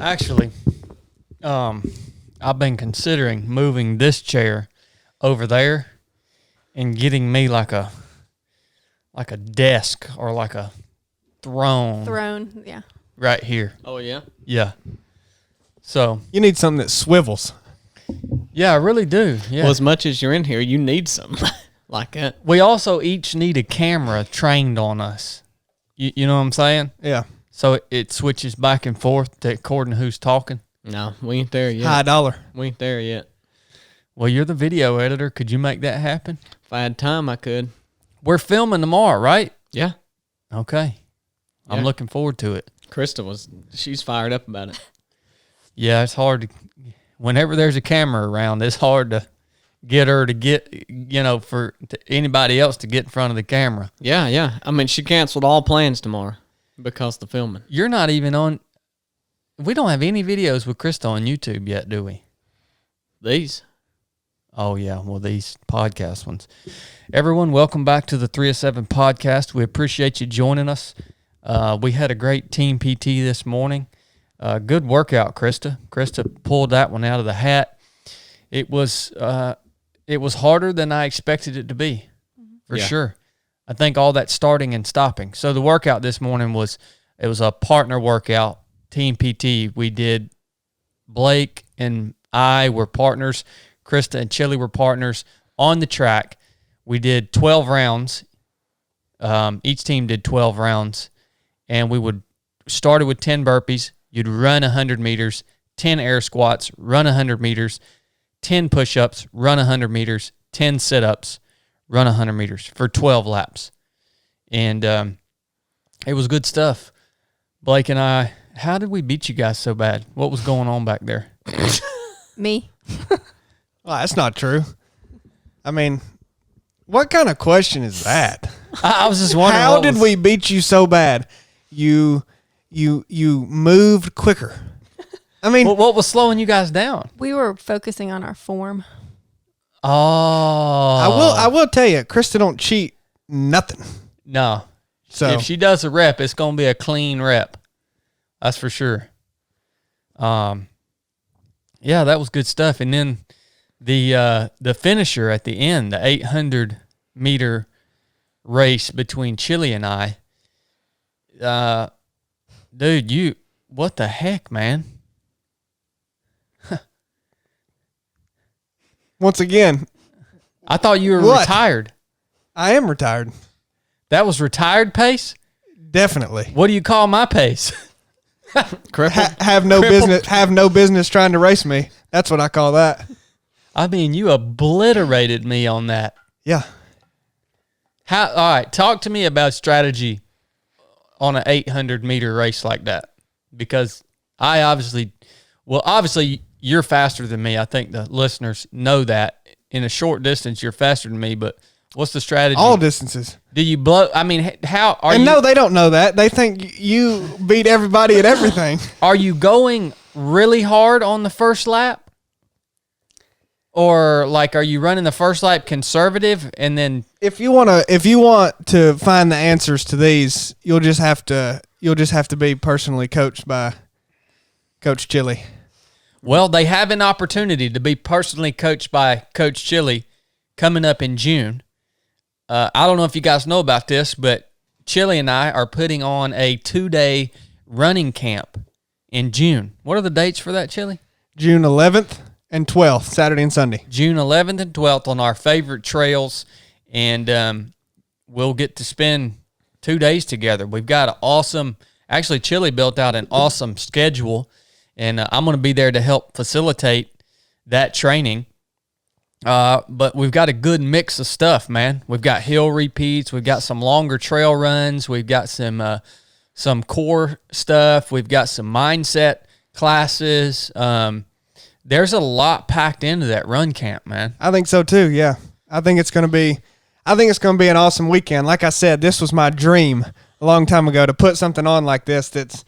Actually, I've been considering moving this chair over there and getting me like a desk or like a throne. Yeah. Right here. Oh, yeah? Yeah. So You need something that swivels. yeah, I really do. Yeah. Well, as much as you're in here, you need something like that. We also each need a camera trained on us. You know what I'm saying? Yeah. So it switches back and forth according to who's talking. No, we ain't there yet. High dollar. We ain't there yet. Well, you're the video editor. Could you make that happen? If I had time, I could. We're filming tomorrow, right? Yeah. Okay. I'm Yeah. looking forward to it. Krista she's fired up about it. Yeah, it's hard to, whenever there's a camera around, it's hard to get her to get, for anybody else to get in front of the camera. Yeah, yeah. I mean, she canceled all plans tomorrow because of the filming. You're not even on, we don't have any videos with Krista on YouTube yet, do we? These. Oh, yeah. Well, these podcast ones. Everyone, welcome back to the 307 podcast. We appreciate you joining us. We had a great team PT this morning. Good workout, Krista. Krista pulled that one out of the hat. It was harder than I expected it to be, for sure. I think all that starting and stopping. So the workout this morning was a partner workout, team PT. We did, Blake and I were partners. Krista and Chili were partners on the track. We did 12 rounds. Each team did 12 rounds, and we started with 10 burpees. You'd run 100 meters, 10 air squats, run 100 meters, 10 push-ups, run 100 meters, 10 sit-ups, run 100 meters for 12 laps. And it was good stuff. Blake and I, how did we beat you guys so bad? What was going on back there? Me. Well, that's not true. I mean, what kind of question is that? I was just wondering. How did we beat you so bad? You moved quicker. I mean, what was slowing you guys down? We were focusing on our form. Oh. I will tell you, Krista don't cheat nothing. No. So if she does a rep, it's going to be a clean rep. That's for sure. Yeah, that was good stuff. And then the finisher at the end, the 800-meter race between Chili and I, dude, what the heck, man? Once again, I thought you were retired. I am retired. That was retired pace? Definitely. What do you call my pace? Have no business trying to race me. That's what I call that. I mean, you obliterated me on that. Yeah. All right, talk to me about strategy on an 800-meter race like that, because obviously you're faster than me. I think the listeners know that. In a short distance, you're faster than me, but what's the strategy? All distances. Do you blow? I mean, how are you? And no, they don't know that. They think you beat everybody at everything. Are you going really hard on the first lap? Or are you running the first lap conservative and then if you want to find the answers to these, you'll just have to be personally coached by Coach Chili. Well, they have an opportunity to be personally coached by Coach Chili coming up in June. I don't know if you guys know about this, but Chili and I are putting on a 2-day running camp in June. What are the dates for that, Chili? June 11th and 12th, Saturday and Sunday. June 11th and 12th on our favorite trails, and we'll get to spend 2 days together. We've got an awesome, actually Chili built out an awesome schedule, and I'm going to be there to help facilitate that training. But we've got a good mix of stuff, man. We've got hill repeats. We've got some longer trail runs. We've got some core stuff. We've got some mindset classes. There's a lot packed into that run camp, man. I think so too. Yeah, I think it's going to be an awesome weekend. Like I said, this was my dream a long time ago to put something on like this. That's,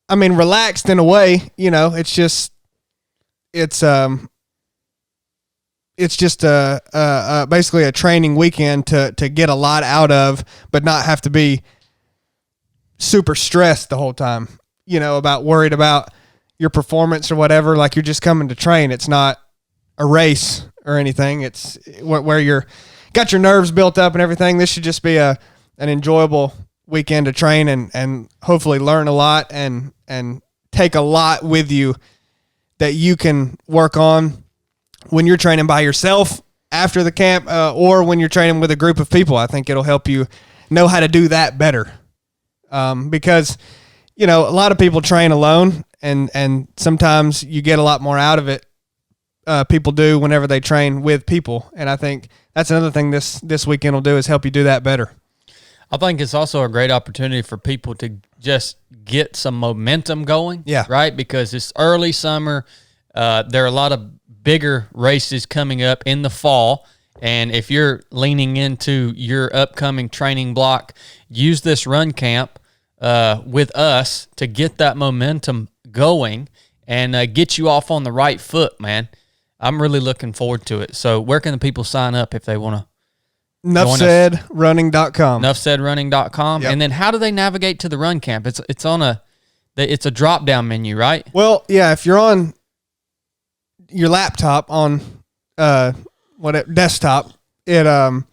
I mean, relaxed in a way. It's just basically a training weekend to get a lot out of, but not have to be super stressed the whole time. Worried about your performance or whatever, like you're just coming to train. It's not a race or anything. It's where you're got your nerves built up and everything. This should just be an enjoyable weekend to train and hopefully learn a lot and take a lot with you that you can work on when you're training by yourself after the camp or when you're training with a group of people. I think it'll help you know how to do that better because, a lot of people train alone and sometimes you get a lot more out of it. People do whenever they train with people. And I think that's another thing this weekend will do is help you do that better. I think it's also a great opportunity for people to just get some momentum going. Yeah. Right? Because it's early summer. There are a lot of bigger races coming up in the fall. And if you're leaning into your upcoming training block, use this run camp with us to get that momentum going and get you off on the right foot, man. I'm really looking forward to it. So where can the people sign up if they want to? NuffSaidRunning.com. NuffSaidRunning.com. Yep. And then how do they navigate to the run camp? It's a drop-down menu, right? Well, yeah, if you're on your laptop on desktop, you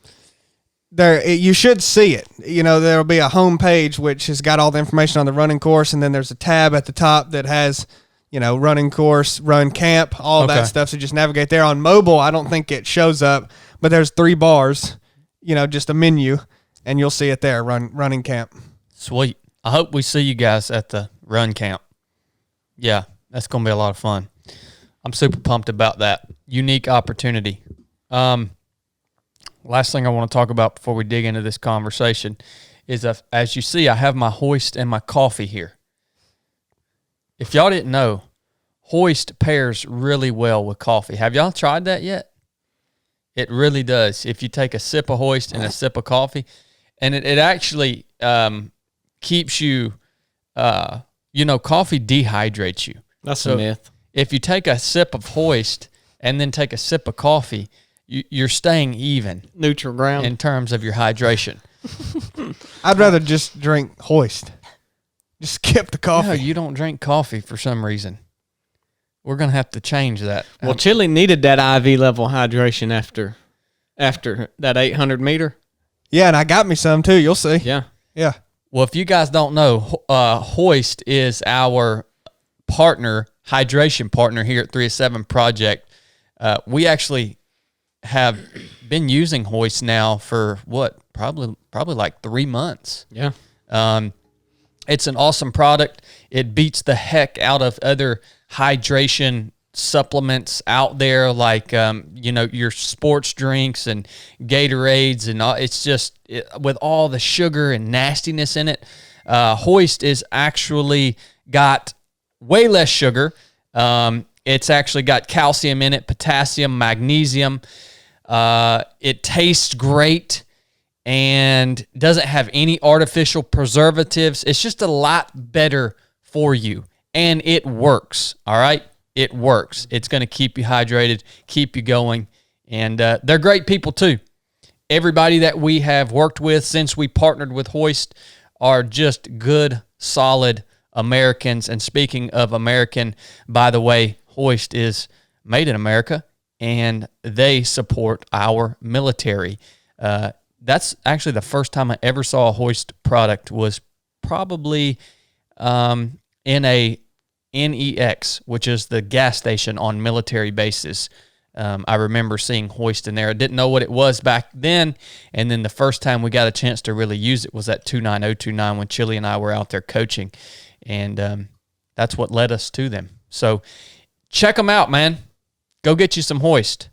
should see it. There'll be a home page which has got all the information on the running course, and then there's a tab at the top that has running course, run camp, all that stuff. So just navigate there. On mobile, I don't think it shows up, but there's 3 bars, just a menu, and you'll see it there, running camp. Sweet. I hope we see you guys at the run camp. Yeah, that's going to be a lot of fun. I'm super pumped about that. Unique opportunity. Last thing I want to talk about before we dig into this conversation is, as you see, I have my HOIST and my coffee here. If y'all didn't know, HOIST pairs really well with coffee. Have y'all tried that yet? It really does. If you take a sip of HOIST and a sip of coffee, and it actually keeps you, coffee dehydrates you. That's a myth. If you take a sip of HOIST and then take a sip of coffee, you're staying even. Neutral ground. In terms of your hydration. I'd rather just drink HOIST. Just skip the coffee. No, you don't drink coffee for some reason. We're going to have to change that. Well, Chili needed that IV level hydration after that 800 meter. Yeah, and I got me some too. You'll see. Yeah. Yeah. Well, if you guys don't know, HOIST is our hydration partner here at 307 Project. We actually have been using HOIST now for probably like 3 months. Yeah. It's an awesome product. It beats the heck out of other hydration supplements out there, like your sports drinks and Gatorades and all. It's just with all the sugar and nastiness in it. HOIST is actually got way less sugar. It's actually got calcium in it, potassium, magnesium. It tastes great and doesn't have any artificial preservatives. It's just a lot better for you. And it works, all right? It works. It's going to keep you hydrated, keep you going. And they're great people too. Everybody that we have worked with since we partnered with HOIST are just good, solid Americans. And speaking of American, by the way, HOIST is made in America, and they support our military. That's actually the first time I ever saw a HOIST product was probably in a NEX, which is the gas station on military bases. I remember seeing HOIST in there. I didn't know what it was back then, and then the first time we got a chance to really use it was at 29029 when Chili and I were out there coaching, and that's what led us to them. So check them out, man. Go get you some HOIST.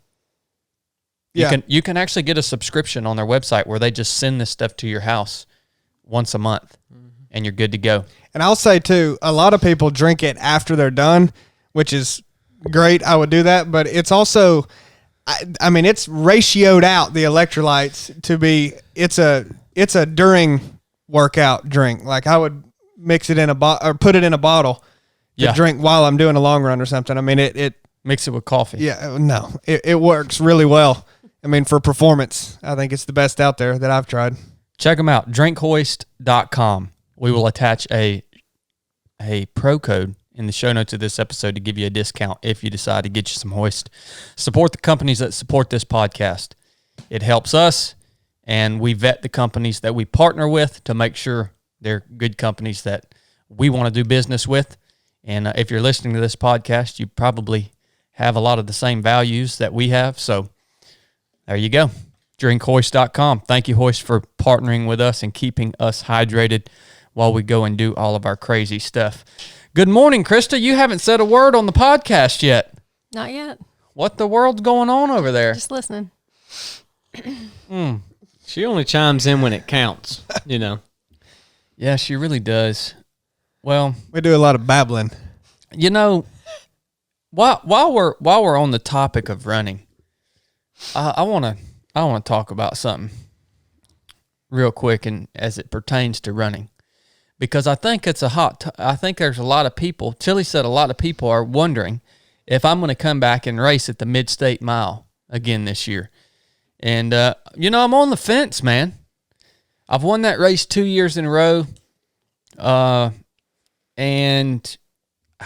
You can actually get a subscription on their website where they just send this stuff to your house once a month, and you're good to go. And I'll say, too, a lot of people drink it after they're done, which is great. I would do that. But it's also, I mean, it's ratioed out, the electrolytes, to be, it's a during workout drink. Like I would mix it in or put it in a bottle to drink while I'm doing a long run or something. I mean, it mix it with coffee. Yeah, no, it works really well. I mean, for performance, I think it's the best out there that I've tried. Check them out, drinkhoist.com. We will attach a pro code in the show notes of this episode to give you a discount if you decide to get you some HOIST. Support the companies that support this podcast. It helps us, and we vet the companies that we partner with to make sure they're good companies that we want to do business with. And if you're listening to this podcast, you probably have a lot of the same values that we have. So there you go. DrinkHoist.com. Thank you, HOIST, for partnering with us and keeping us hydrated while we go and do all of our crazy stuff. Good morning, Krista. You haven't said a word on the podcast yet. Not yet. What the world's going on over there? Just listening. She only chimes in when it counts, you know. Yeah, she really does. Well, We do a lot of babbling. you know, while we're on the topic of running, I want to talk about something real quick, and as it pertains to running, because I think it's I think there's a lot of people. Chili said a lot of people are wondering if I'm going to come back and race at the MidState Mile again this year, and I'm on the fence, man. I've won that race 2 years in a row, and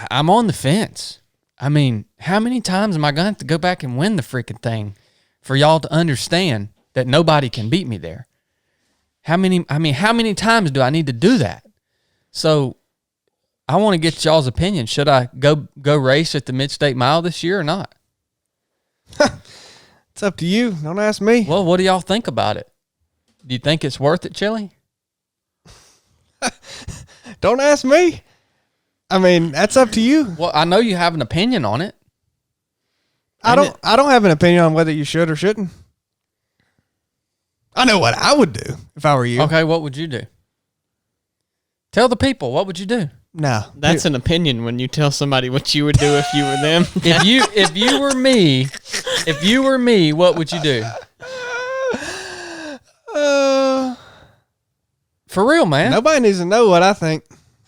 I'm on the fence. I mean, how many times am I going to have to go back and win the freaking thing for y'all to understand that nobody can beat me there? How many times do I need to do that? So I want to get y'all's opinion. Should I go race at the MidState Mile this year or not? It's up to you. Don't ask me. Well, what do y'all think about it? Do you think it's worth it, Chili? Don't ask me. I mean, that's up to you. Well, I know you have an opinion on it. I don't have an opinion on whether you should or shouldn't. I know what I would do if I were you. Okay, what would you do? Tell the people, what would you do? No. That's an opinion when you tell somebody what you would do if you were them. If you were me, what would you do? For real, man. Nobody needs to know what I think.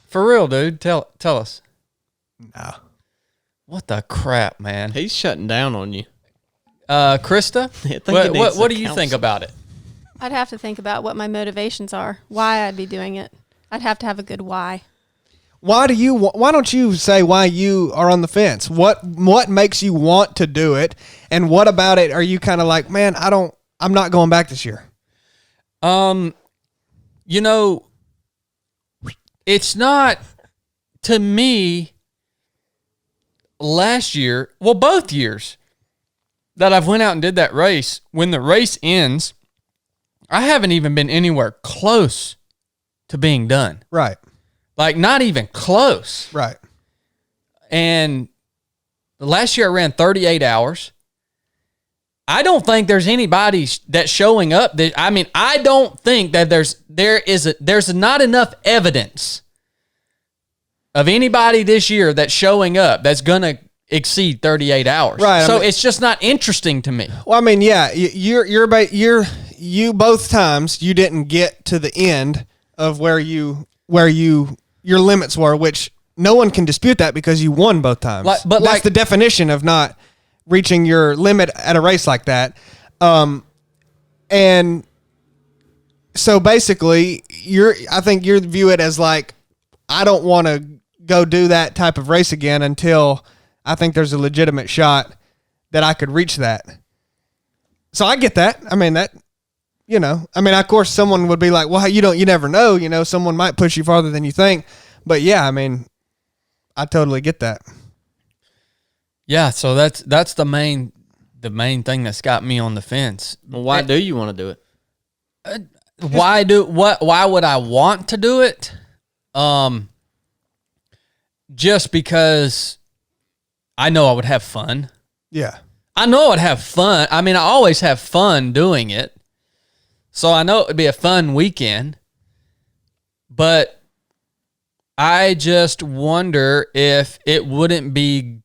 For real, dude. Tell us. No. What the crap, man? He's shutting down on you. Krista, I think he needs what do some you think counsel. about it? I'd have to think about what my motivations are, why I'd be doing it. I'd have to have a good why. Why don't you say why you are on the fence? What makes you want to do it? And what about it are you kind of like, man, I'm not going back this year? It's not, to me, last year, well, both years that I've went out and did that race, when the race ends, I haven't even been anywhere close to being done. Right. Like, not even close. Right. And last year I ran 38 hours. I don't think there's anybody that's showing up. I don't think that there's not enough evidence of anybody this year that's showing up that's going to exceed 38 hours. Right. So it's just not interesting to me. Well, I mean, yeah, you both times you didn't get to the end of where your limits were, which no one can dispute that because you won both times. That's the definition of not reaching your limit at a race like that. And so basically I think you view it as like, I don't want to go do that type of race again until I think there's a legitimate shot that I could reach that. So I get that. I mean, of course someone would be like, well, you never know, someone might push you farther than you think. But yeah, I mean, I totally get that. Yeah. So that's the main thing that's got me on the fence. Well, why do you want to do it? Why would I want to do it? Just because I know I would have fun. Yeah. I know I'd have fun. I mean, I always have fun doing it. So I know it would be a fun weekend. But I just wonder if it wouldn't be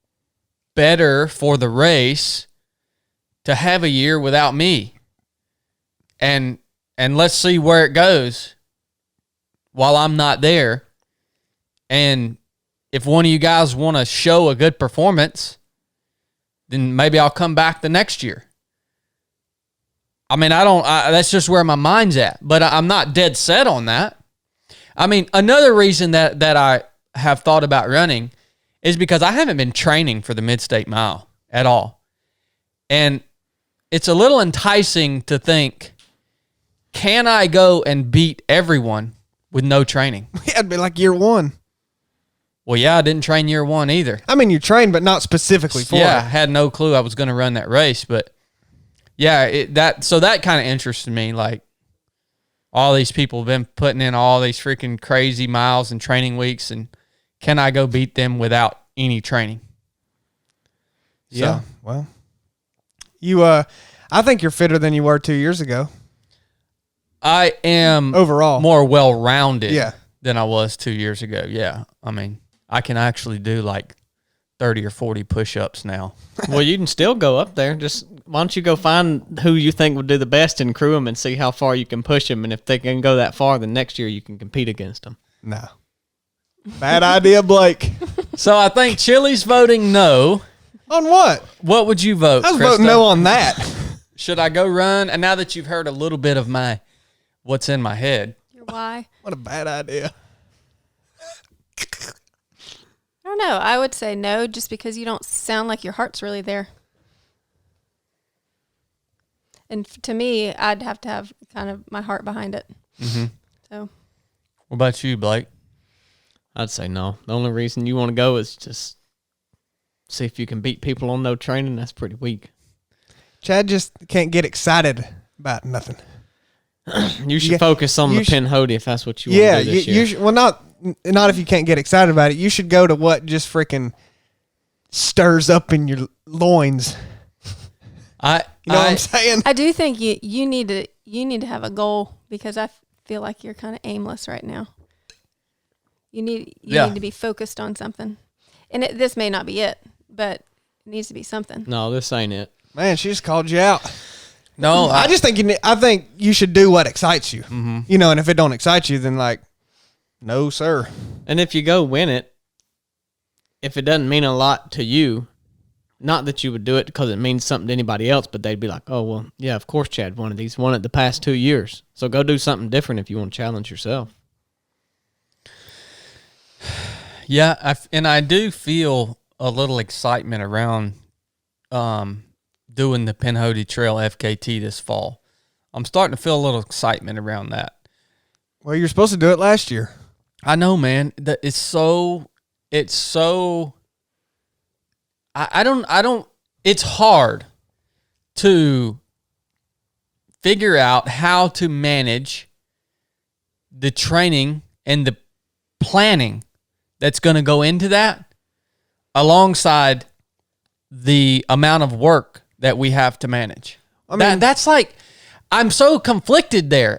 better for the race to have a year without me. And let's see where it goes while I'm not there. And if one of you guys want to show a good performance, then maybe I'll come back the next year. I mean, that's just where my mind's at, but I'm not dead set on that. I mean, another reason that I have thought about running is because I haven't been training for the MidState Mile at all. And it's a little enticing to think, can I go and beat everyone with no training? Yeah, it'd be like year one. Well, yeah, I didn't train year one either. I mean, you trained, but not specifically for Yeah, I it. had no clue I was going to run that race. But yeah, that kind of interested me. Like, all these people have been putting in all these freaking crazy miles and training weeks, and can I go beat them without any training? Yeah. Well, I think you're fitter than you were 2 years ago. I am Overall. more well-rounded Yeah. than I was 2 years ago. Yeah. I mean, I can actually do like 30 or 40 push-ups now. Well, you can still go up there. Just why don't you go find who you think would do the best and crew them and see how far you can push them. And if they can go that far, then next year you can compete against them. No. Bad idea, Blake. So I think Chili's voting no. On what? What would you vote, I was Krista? voting no on that. Should I go run? And now that you've heard a little bit of what's in my head. Your why? What a bad idea. I don't know. I would say no, just because you don't sound like your heart's really there. And to me, I'd have to have kind of my heart behind it. Mm-hmm. So, What about you, Blake? I'd say no. The only reason you want to go is just see if you can beat people on no training. That's pretty weak. Chad just can't get excited about nothing. You should Yeah, focus on you the should- pinhoti if that's what you Yeah, want to do this you year. should, well, not if you can't get excited about it. You should go to what just freaking stirs up in your loins. You know what I'm saying? I do think you need to have a goal, because I feel like you're kind of aimless right now. You need to be focused on something, and this may not be it, but it needs to be something. No, this ain't it. Man, she just called you out. No, I just think I think you should do what excites you. Mm-hmm. You know, and if it don't excite you, then like, no, sir. And if you go win it, if it doesn't mean a lot to you, not that you would do it because it means something to anybody else, but they'd be like, oh, well, yeah, of course Chad won it. He's won it the past 2 years. So go do something different if you want to challenge yourself. Yeah, I do feel a little excitement around doing the Pinhoti Trail FKT this fall. I'm starting to feel a little excitement around that. Well, you're supposed to do it last year. I know, man. That it's so. I don't. It's hard to figure out how to manage the training and the planning that's going to go into that alongside the amount of work that we have to manage. I mean, That's like, I'm so conflicted there.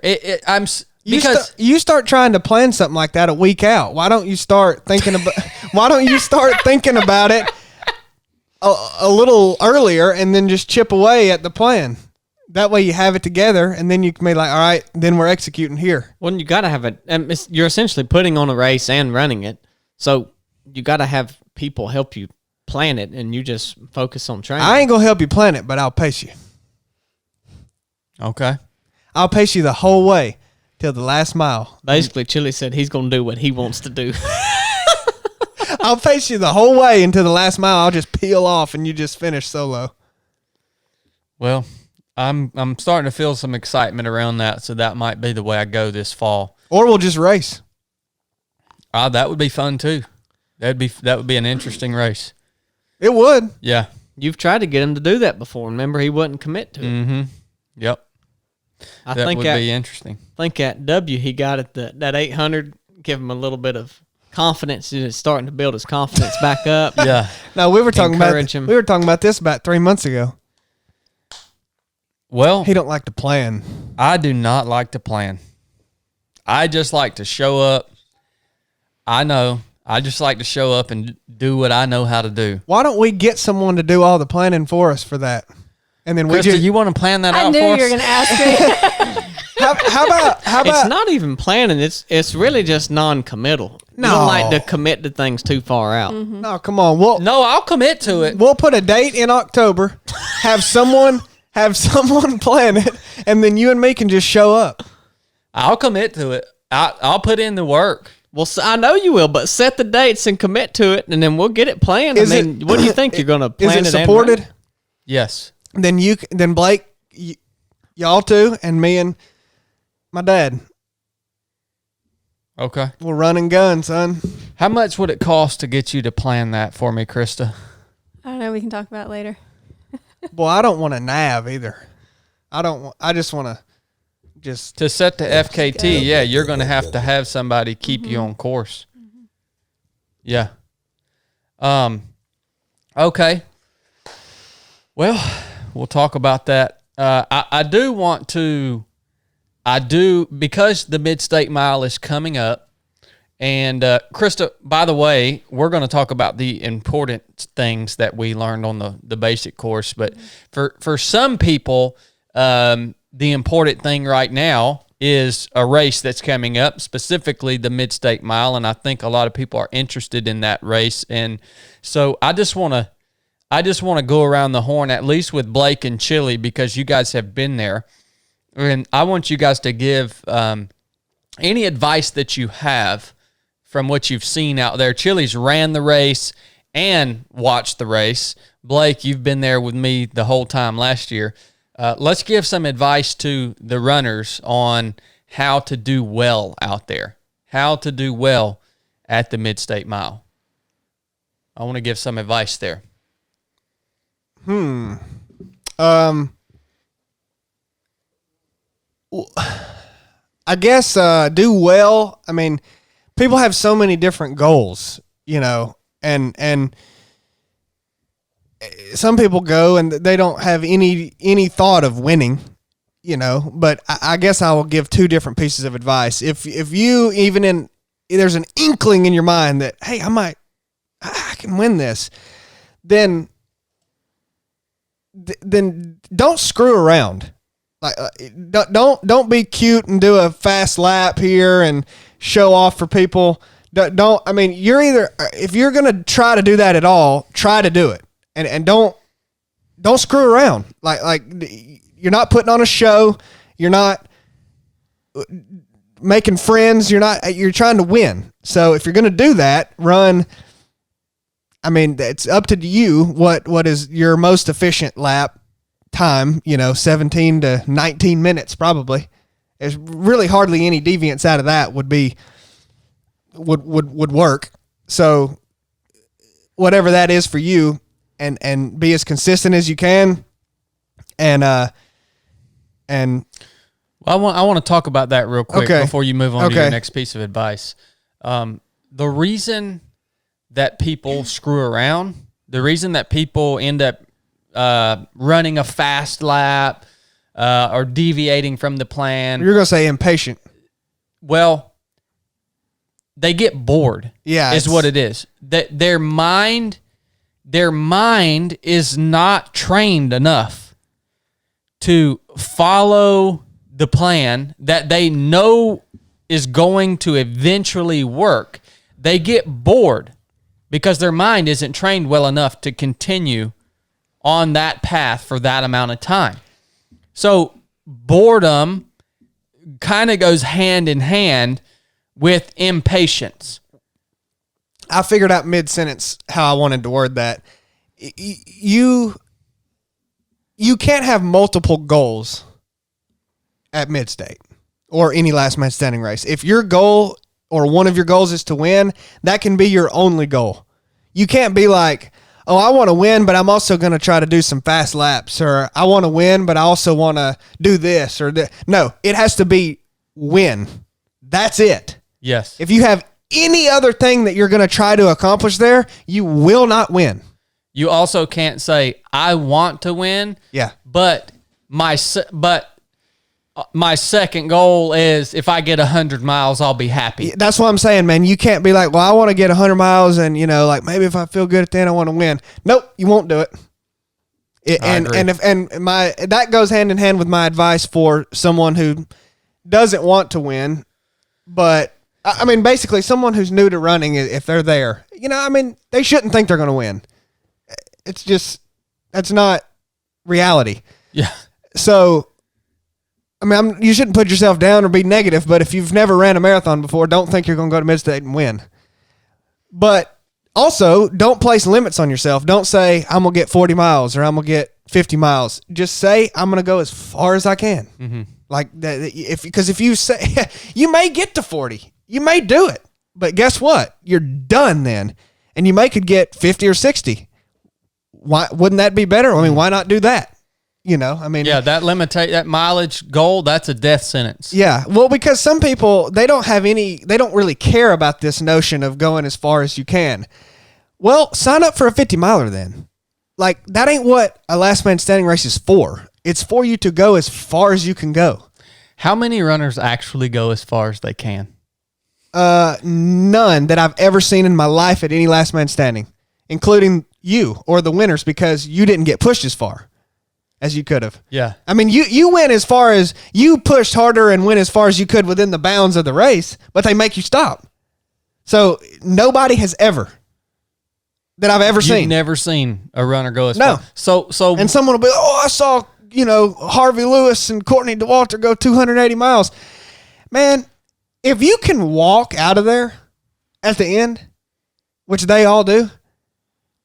Because you start trying to plan something like that a week out. Why don't you start thinking about? Why don't you start thinking about it a little earlier, and then just chip away at the plan? That way you have it together, and then you can be like, all right, then we're executing here. Well, you got to have it. You're essentially putting on a race and running it. So you got to have people help you plan it, and you just focus on training. I ain't gonna help you plan it, but I'll pace you. okay. I'll pace you the whole way till the last mile. Basically, Chili said he's going to do what he wants to do. I'll pace you the whole way until the last mile. I'll just peel off, and you just finish solo. Well, I'm starting to feel some excitement around that, so that might be the way I go this fall. Or we'll just race. That would be fun too. That would be an interesting race. It would. Yeah. You've tried to get him to do that before. Remember, he wouldn't commit to it. Mm-hmm. Yep. I That think would be interesting. at W, he got it that 800, give him a little bit of confidence. He's starting to build his confidence back up. Yeah. No, we were talking Encourage him. about this about 3 months ago. Well, He don't like to plan. I do not like to plan. I just like to show up. I know. I just like to show up and do what I know how to do. Why don't we get someone to do all the planning for us for that? And then we Krista, just you want to plan that I out knew for you us? were going to ask me. how about It's not even planning. It's really just non-committal. You No. don't like to commit to things too far out. no, come on. No, I'll commit to it. We'll put a date in October, have someone plan it, and then you and me can just show up. I'll commit to it. I'll put in the work. Well, I know you will, but set the dates and commit to it, and then we'll get it planned. What do you think you're going to plan? Is it supported? Yes. Then Blake, y'all two, and me and my dad. Okay. We'll run and gun, son. How much would it cost to get you to plan that for me, Krista? I don't know. We can talk about it later. Boy, I don't want to nav either. I just want to to set the FKT. Yeah, you're going to have somebody keep you on course. Mm-hmm. Yeah. Okay. Well, we'll talk about that. I do want to. Because the MidState Mile is coming up, and Krista, by the way, we're going to talk about the important things that we learned on the basic course. But for some people, the important thing right now is a race that's coming up, specifically the MidState Mile, and I think a lot of people are interested in that race. And so I just want to go around the horn, at least with Blake and Chili, because you guys have been there. And I want you guys to give any advice that you have from what you've seen out there. Chili's ran the race and watched the race. Blake, you've been there with me the whole time last year. Let's give some advice to the runners on how to do well out there, how to do well at the MidState Mile. I want to give some advice there. I guess do well. I mean, people have so many different goals, and some people go and they don't have any thought of winning, but I guess I will give two different pieces of advice. If you there's an inkling in your mind that, hey, I can win this, then don't screw around. Like, don't be cute and do a fast lap here and show off for people. If you're gonna try to do that at all, try to do it, and don't screw around. Like you're not putting on a show. You're not making friends. You're trying to win. So if you're gonna do that, run. I mean, it's up to you. What is your most efficient lap time? 17 to 19 minutes probably. There's really hardly any deviance out of that would work. So whatever that is for you, and be as consistent as you can. And well, I want to talk about that real quick before you move on to your next piece of advice. The reason that people screw around, the reason that people end up running a fast lap or deviating from the plan. You're going to say impatient. Well, they get bored. Yeah, is what it is. That their mind is not trained enough to follow the plan that they know is going to eventually work. They get bored because their mind isn't trained well enough to continue on that path for that amount of time. So boredom kind of goes hand in hand with impatience. I figured out mid-sentence how I wanted to word that. You can't have multiple goals at MidState or any last man standing race. If your goal or one of your goals is to win, that can be your only goal. You can't be like, oh, I want to win, but I'm also going to try to do some fast laps, or I want to win, but I also want to do this or that. No, it has to be win. That's it. Yes. If you have any other thing that you're going to try to accomplish there, you will not win. You also can't say, I want to win. Yeah. But my second goal is if I get 100 miles, I'll be happy. That's what I'm saying, man. You can't be like, well, I want to get 100 miles and, maybe if I feel good at the end, I want to win. Nope, you won't do it. That goes hand in hand with my advice for someone who doesn't want to win, but I mean, basically someone who's new to running, if they're there, they shouldn't think they're going to win. It's just, that's not reality. Yeah. So I mean, you shouldn't put yourself down or be negative, but if you've never ran a marathon before, don't think you're going to go to MidState and win. But also, don't place limits on yourself. Don't say, I'm going to get 40 miles or I'm going to get 50 miles. Just say, I'm going to go as far as I can. Mm-hmm. Like that, because if you say, you may get to 40, you may do it, but guess what? You're done then. And you could get 50 or 60. Why wouldn't that be better? I mean, why not do that? You know, I mean, yeah, that mileage goal, that's a death sentence. Yeah. Well, because some people, they don't really care about this notion of going as far as you can. Well, sign up for a 50 miler then. Like, that ain't what a last man standing race is for. It's for you to go as far as you can go. How many runners actually go as far as they can? None that I've ever seen in my life at any last man standing, including you or the winners, because you didn't get pushed as far as you could have. Yeah. I mean, you went as far as, you pushed harder and went as far as you could within the bounds of the race, but they make you stop. So nobody has ever, that I've ever seen. You've never seen a runner go as No. far. So, and someone will be, I saw, Harvey Lewis and Courtney DeWalter go 280 miles. Man, if you can walk out of there at the end, which they all do,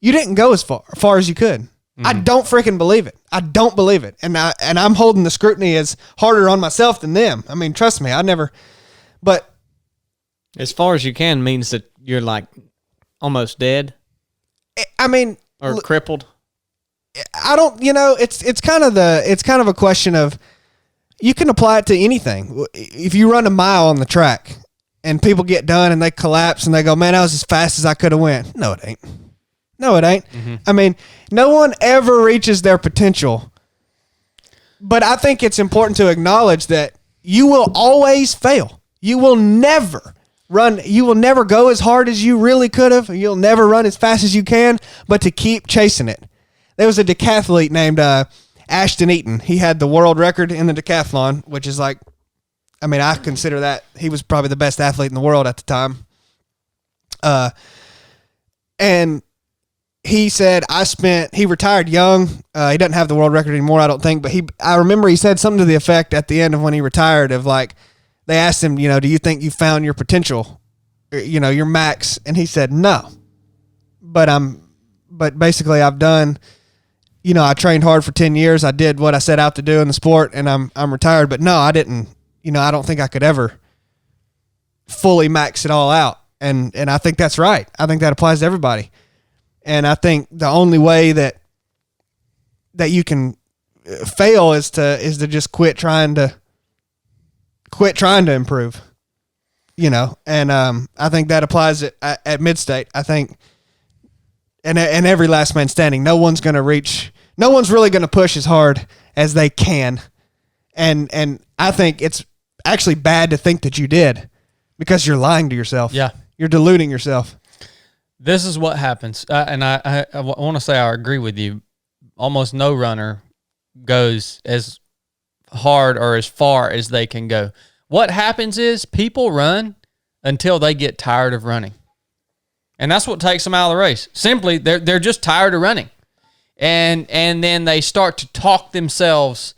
you didn't go as far as you could. Mm-hmm. I don't freaking believe it. I don't believe it. And I'm holding the scrutiny as harder on myself than them. I mean, trust me, but as far as you can means that you're like almost dead. I mean, or crippled. I don't, it's kind of a question of, you can apply it to anything. If you run a mile on the track and people get done and they collapse and they go, man, I was as fast as I could have went. No, it ain't. Mm-hmm. I mean, no one ever reaches their potential. But I think it's important to acknowledge that you will always fail. You will never go as hard as you really could have. You'll never run as fast as you can, but to keep chasing it. There was a decathlete named Ashton Eaton. He had the world record in the decathlon, which is like, I mean, I consider that he was probably the best athlete in the world at the time. And he said, he retired young. He doesn't have the world record anymore, I don't think, but I remember he said something to the effect at the end of when he retired of like, they asked him, do you think you found your potential, your max? And he said, no, but basically I've done, I trained hard for 10 years. I did what I set out to do in the sport and I'm retired, but no, I didn't, I don't think I could ever fully max it all out. And I think that's right. I think that applies to everybody. And I think the only way that you can fail is to just quit trying to improve, and I think that applies at MidState. I think, and every last man standing, no one's really going to push as hard as they can. And I think it's actually bad to think that you did, because you're lying to yourself. Yeah. You're deluding yourself. This is what happens. And I want to say I agree with you. Almost no runner goes as hard or as far as they can go. What happens is people run until they get tired of running. And that's what takes them out of the race. Simply, they're just tired of running. And then they start to talk themselves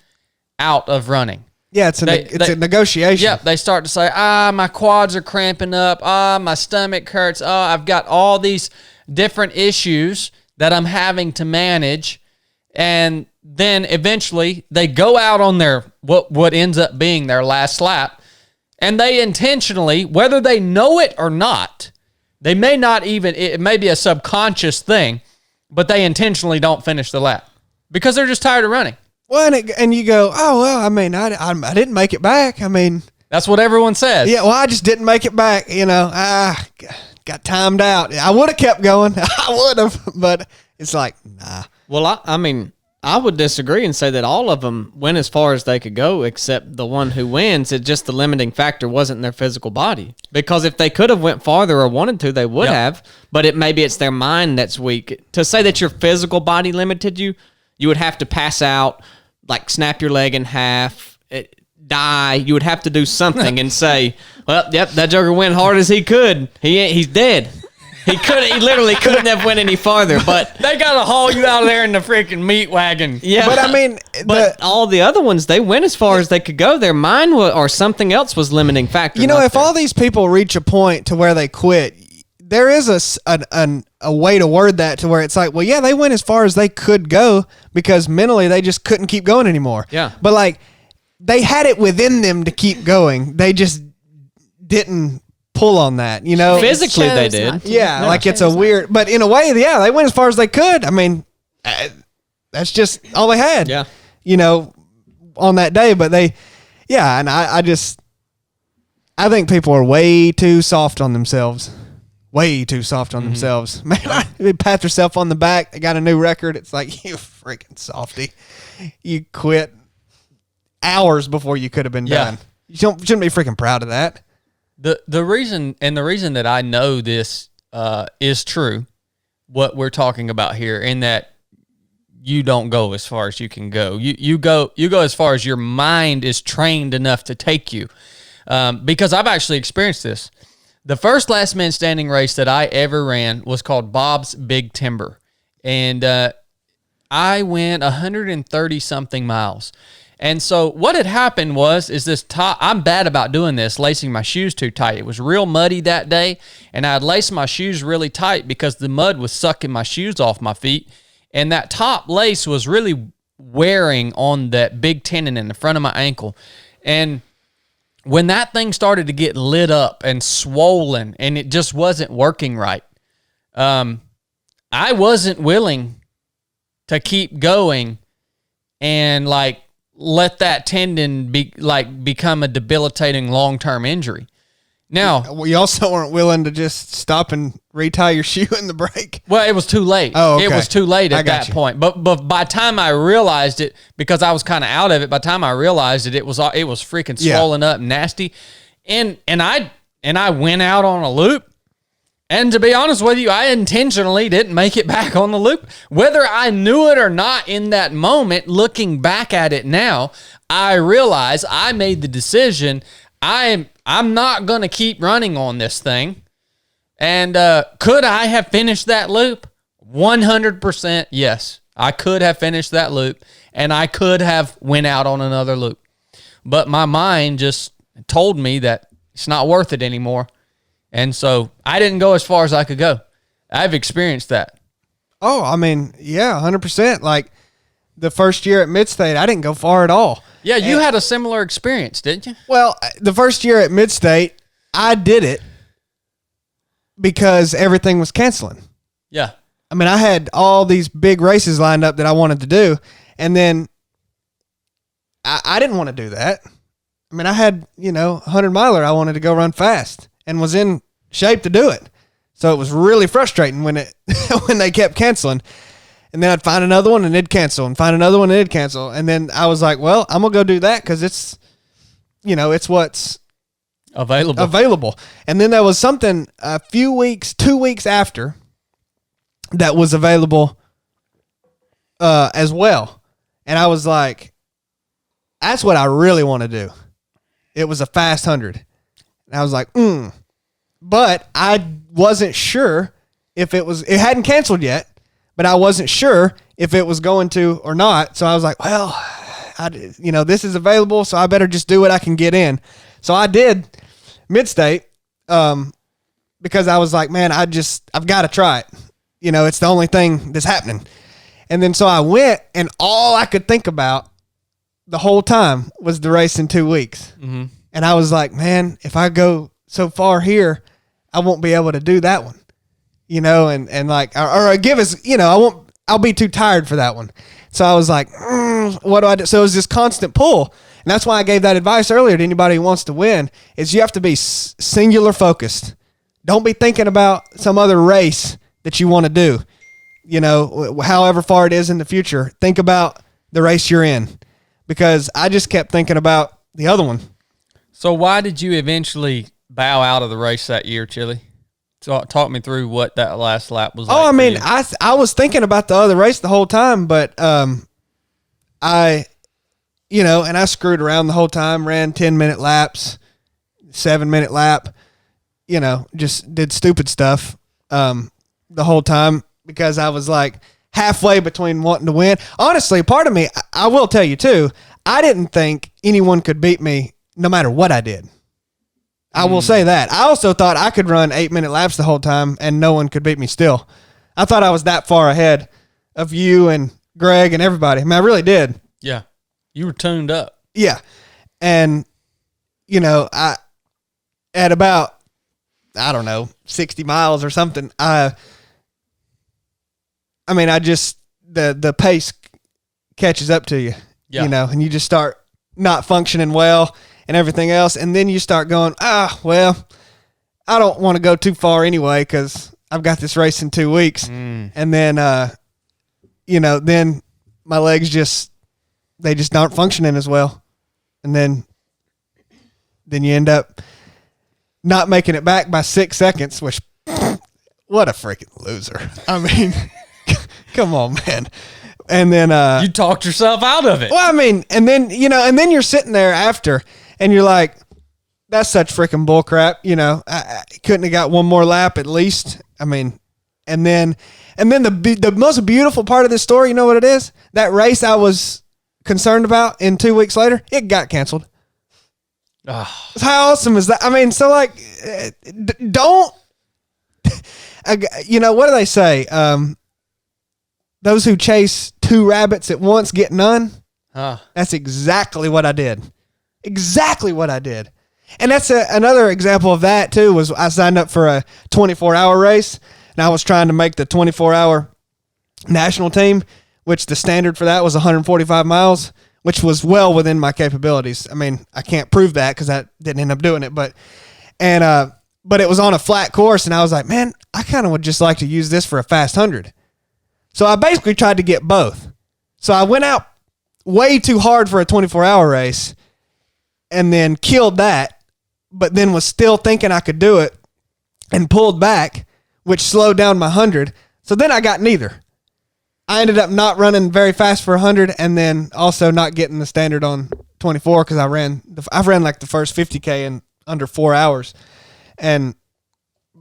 out of running. Yeah, it's a negotiation. Yeah, they start to say, my quads are cramping up. My stomach hurts. I've got all these different issues that I'm having to manage. And then eventually they go out on their what ends up being their last lap, and they intentionally, whether they know it or not, they may not even, it may be a subconscious thing, but they intentionally don't finish the lap because they're just tired of running. Well, and you go, oh, well, I mean, I didn't make it back. I mean, that's what everyone says. Yeah, well, I just didn't make it back. I got timed out. I would have kept going. I would have, but it's like, nah. Well, I mean, I would disagree and say that all of them went as far as they could go, except the one who wins. It just the limiting factor wasn't their physical body. Because if they could have went farther or wanted to, they would have. But maybe it's their mind that's weak. To say that your physical body limited you, you would have to pass out, like snap your leg in half, die. You would have to do something and say, well, yep, that joker went hard as he could. He's dead. He literally couldn't have went any farther, but They got to haul you out of there in the freaking meat wagon. yeah. But I mean, But all the other ones, they went as far as they could go. Their mind or something else was limiting factor. you know, if all these people reach a point to where they quit, there is a way to word that to where it's like, well, yeah, they went as far as they could go because mentally they just couldn't keep going anymore. Yeah. But like, they had it within them to keep going. They just didn't pull on that, you know? Physically, they did. not to. Yeah, They like it's a chose not weird, but in a way, yeah, they went as far as they could. I mean, that's just all they had. Yeah. You know, on that day, but and I think people are way too soft on themselves. Way too soft on themselves. Man, they pat yourself on the back. They got a new record. It's like, you freaking softy. You quit hours before you could have been done. You shouldn't be freaking proud of that. The reason that I know this is true, what we're talking about here, in that you don't go as far as you can go. You go as far as your mind is trained enough to take you. Because I've actually experienced this. The first last man standing race that I ever ran was called Bob's Big Timber. And I went 130 something miles. And so what had happened is this top, I'm bad about doing this, lacing my shoes too tight. It was real muddy that day, and I had laced my shoes really tight because the mud was sucking my shoes off my feet. And that top lace was really wearing on that big tendon in the front of my ankle. And when that thing started to get lit up and swollen and it just wasn't working right, I wasn't willing to keep going and like let that tendon become a debilitating long-term injury. Now, We also weren't willing to just stop and retie your shoe in the brake. well, it was too late. Oh, okay. It was too late I at got that you. point. But by the time I realized it, because I was kind of out of it, by the time I realized it, it was freaking Yeah. swollen up and nasty. And I went out on a loop. And to be honest with you, I intentionally didn't make it back on the loop. Whether I knew it or not in that moment, looking back at it now, I realize I made the decision. I'm not going to keep running on this thing. And could I have finished that loop? 100% yes. I could have finished that loop, and I could have went out on another loop. But my mind just told me that it's not worth it anymore. And so I didn't go as far as I could go. I've experienced that. Oh, I mean, yeah, 100%. Like the first year at MidState, I didn't go far at all. Yeah, you had a similar experience, didn't you? Well, the first year at MidState, I did it because everything was canceling. Yeah. I mean, I had all these big races lined up that I wanted to do, and then I didn't want to do that. I mean, I had, 100-miler I wanted to go run fast and was in shape to do it. So it was really frustrating when when they kept canceling. And then I'd find another one and it'd cancel, and find another one and it'd cancel. And then I was like, well, I'm going to go do that because it's, it's what's available. And then there was something 2 weeks after that was available as well. And I was like, that's what I really want to do. It was a fast 100. And I was like, But I wasn't sure if it hadn't canceled yet, but I wasn't sure if it was going to or not. So I was like, well, this is available, so I better just do what I can get in. So I did MidState because I was like, man, I've got to try it. It's the only thing that's happening. And then so I went, and all I could think about the whole time was the race in 2 weeks. Mm-hmm. And I was like, man, if I go so far here, I won't be able to do that one, and like, or give us, I'll be too tired for that one. So I was like, what do I do? So it was this constant pull. And that's why I gave that advice earlier to anybody who wants to win, is you have to be singular focused. Don't be thinking about some other race that you want to do, however far it is in the future. Think about the race you're in, because I just kept thinking about the other one. So why did you eventually bow out of the race that year, Chili? So talk me through what that last lap was like. Oh, I mean, you. I was thinking about the other race the whole time, but I screwed around the whole time, ran 10-minute laps, 7-minute lap, just did stupid stuff. the whole time because I was like halfway between wanting to win. Honestly, part of me, I will tell you too, I didn't think anyone could beat me no matter what I did. I will say that. I also thought I could run 8-minute laps the whole time and no one could beat me still. I thought I was that far ahead of you and Greg and everybody. I mean, I really did. Yeah. You were tuned up. Yeah. And, you know, at about, I don't know, 60 miles or something, I mean, the pace catches up to you, you know, and you just start not functioning well and everything else. And then you start going, well, I don't want to go too far anyway because I've got this race in 2 weeks. And then, you know, then my legs they just aren't functioning as well. And then you end up not making it back by 6 seconds, which, what a freaking loser. I mean, come on, man. And then you talked yourself out of it. Well, I mean, and then, you know, and then you're sitting there after and you're like, that's such freaking bull crap. You know, I couldn't have got one more lap at least. I mean, and then the most beautiful part of this story, you know what it is? That race I was concerned about in 2 weeks later, it got canceled. Oh. How awesome is that? I mean, so like, don't, you know, what do they say? Those who chase 2 rabbits at once get none. That's exactly what I did. Exactly what I did. And that's another example of that too, was I signed up for a 24-hour race and I was trying to make the 24-hour national team, which the standard for that was 145 miles, which was well within my capabilities. I mean, I can't prove that because I didn't end up doing it, but it was on a flat course and I was like, man, I kind of would just like to use this for a fast 100. So I basically tried to get both. So I went out way too hard for a 24-hour race and then killed that, but then was still thinking I could do it and pulled back, which slowed down my 100. So then I got neither. I ended up not running very fast for 100 and then also not getting the standard on 24 because I ran like the first 50K in under 4 hours. And,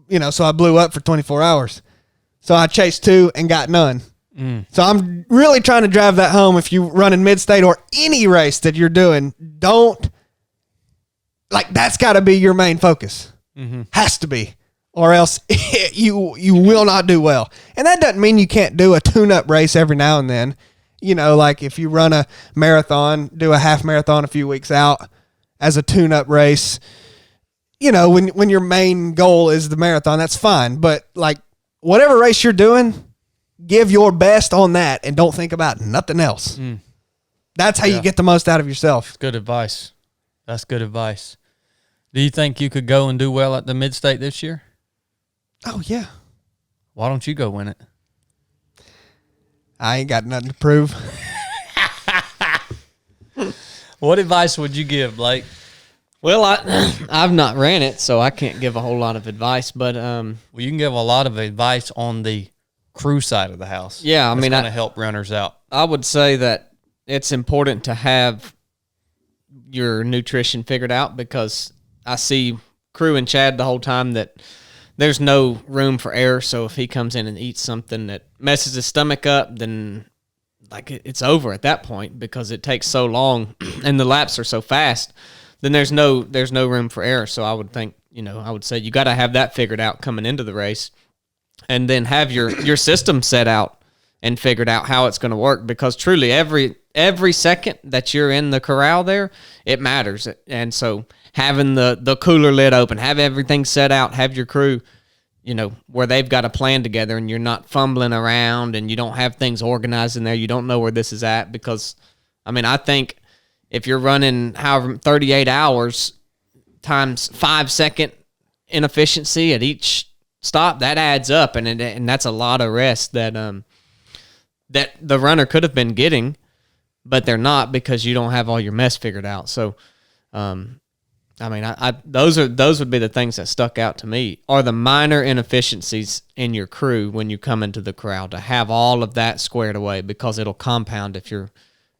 you know, so I blew up for 24 hours. So I chased 2 and got none. So I'm really trying to drive that home. If you run in mid-state or any race that you're doing, don't, like, that's got to be your main focus. Has to be. Or else you will not do well. And that doesn't mean you can't do a tune-up race every now and then. You know, like if you run a marathon, do a half marathon a few weeks out as a tune-up race, you know, when your main goal is the marathon, that's fine. But like whatever race you're doing, give your best on that and don't think about nothing else. That's how you get the most out of yourself. Good advice. That's good advice. Do you think you could go and do well at the Mid-State this year? Oh, yeah. Why don't you go win it? I ain't got nothing to prove. What advice would you give, Blake? Well, I've not ran it, so I can't give a whole lot of advice. But well, you can give a lot of advice on the crew side of the house. Yeah, I mean, going to help runners out. I would say that it's important to have your nutrition figured out because I see Crew and Chad the whole time that there's no room for error. So if he comes in and eats something that messes his stomach up, then like it's over at that point because it takes so long and the laps are so fast. Then there's no room for error. So I would think, you know, I would say you got to have that figured out coming into the race, and then have your system set out and figured out how it's going to work. Because truly, every second that you're in the corral there, it matters. And so having the cooler lid open, have everything set out, have your crew, you know, where they've got a plan together, and you're not fumbling around, and you don't have things organized in there. You don't know where this is at. Because, I mean, I think if you're running 38 hours times 5-second inefficiency at each stop, that adds up, and that's a lot of rest that the runner could have been getting, but they're not because you don't have all your mess figured out. So, I mean, those would be the things that stuck out to me, are the minor inefficiencies in your crew when you come into the corral, to have all of that squared away, because it'll compound if you're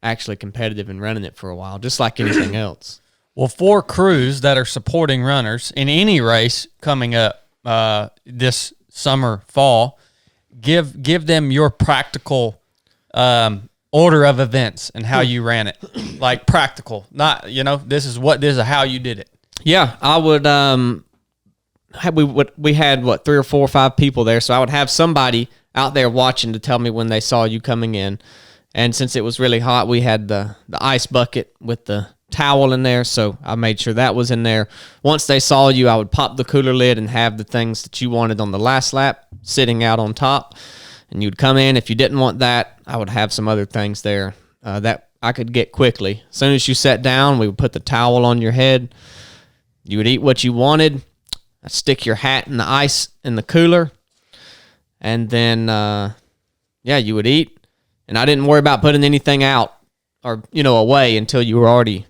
actually competitive and running it for a while, just like anything else. Well, for crews that are supporting runners in any race coming up this summer, fall, give them your practical order of events and how you ran it. Like practical, not, this is how you did it. Yeah, I would. We had 3 or 4 or 5 people there, so I would have somebody out there watching to tell me when they saw you coming in. And since it was really hot, we had the ice bucket with the towel in there, so I made sure that was in there. Once they saw you, I would pop the cooler lid and have the things that you wanted on the last lap sitting out on top, and you'd come in. If you didn't want that, I would have some other things there that I could get quickly. As soon as you sat down, we would put the towel on your head. You would eat what you wanted. I'd stick your hat in the ice in the cooler, and then you would eat. And I didn't worry about putting anything out or away until you were already